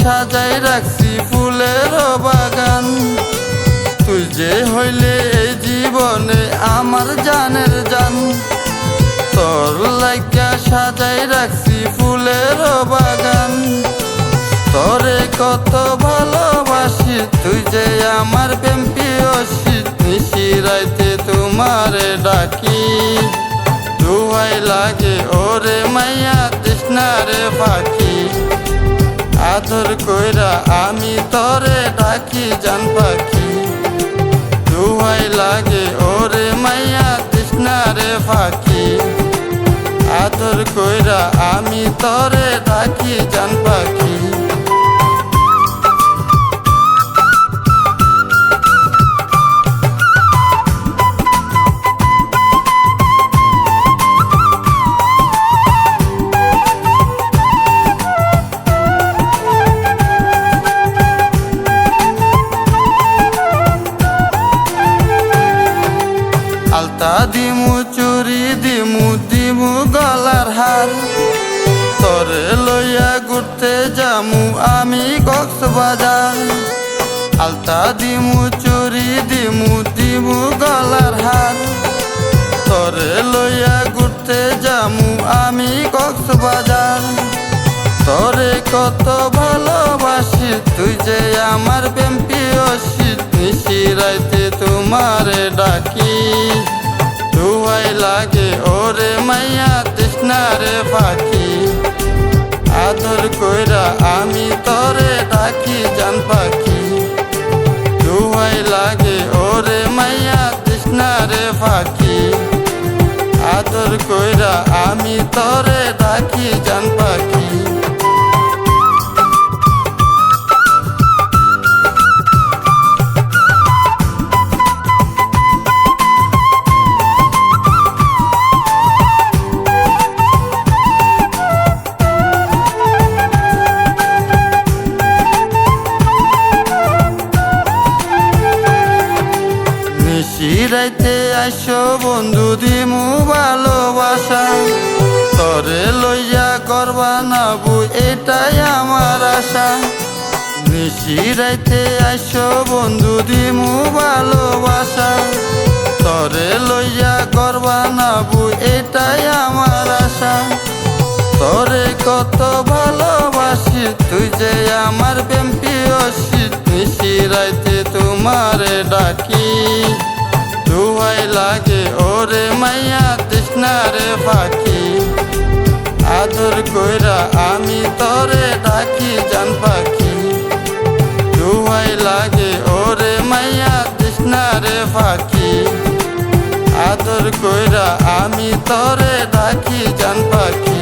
সাজাই রাখছি ফুলের বাগান। তুই যে হইলে এই জীবনে আমার জানের জান। তোর লাইগা সাজাই রাখছি ফুলের বাগান। তোরে কত ভালোবাসি, তুই যে আমার প্রেম পিয়সী। নিশি রাইতে তোমারে ডাকি, দুহাই লাগে ওরে মাইয়া তৃষ্ণারে পাখি। আদর কইরা আমি তরে ডাকি জান পাখি। দুহাই লাগে ওরে মাইয়া তৃষ্ণারে পাখি। আদর কইরা আমি তরে ডাকি জান পাখি। আলতা দিমু চুরি দিমু দিমু গলার হার। তরে লইয়া ঘুরতে যামু আমি কক্সবাজার। আলতা দিমু চুরি দিমু দিমু গলার হার। তরে লইয়া ঘুরতে যামু আমি কক্সবাজার। তরে কত ভালোবাসি, তুই যে আমার প্রেম পিয়সী। নিশি রাইতে তোমারে ডাকি, দুহাই লাগে ওরে মাইয়া তৃষ্ণারে পাখি। আদর কইরা আমি তরে ডাকি জান পাখি। দুহাই লাগে ওরে মাইয়া তৃষ্ণারে পাখি। আদর কইরা আমি তরে ডাকি জান পাখি। রাইতে আইসো বন্ধু দিমু ভালোবাসা। তরে লইয়া করবা নাবু এটাই আমার আশা। নিশি রাইতে আইসো বন্ধু দিমু ভালোবাসা। তরে লইয়া করবা নাবু এটাই আমার আশা। তরে কত ভালোবাসি, তুই যে আমার প্রেম পিয়সী। নিশি রাইতে তোমারে ডাকি, দুহাই লাগে ওরে মাইয়া তৃষ্ণারে পাখি। আদর কইরা আমি তরে ডাকি জান পাখি। দুহাই লাগে ওরে মাইয়া তৃষ্ণারে পাখি। আদর কইরা আমি তরে ডাকি জান পাখি।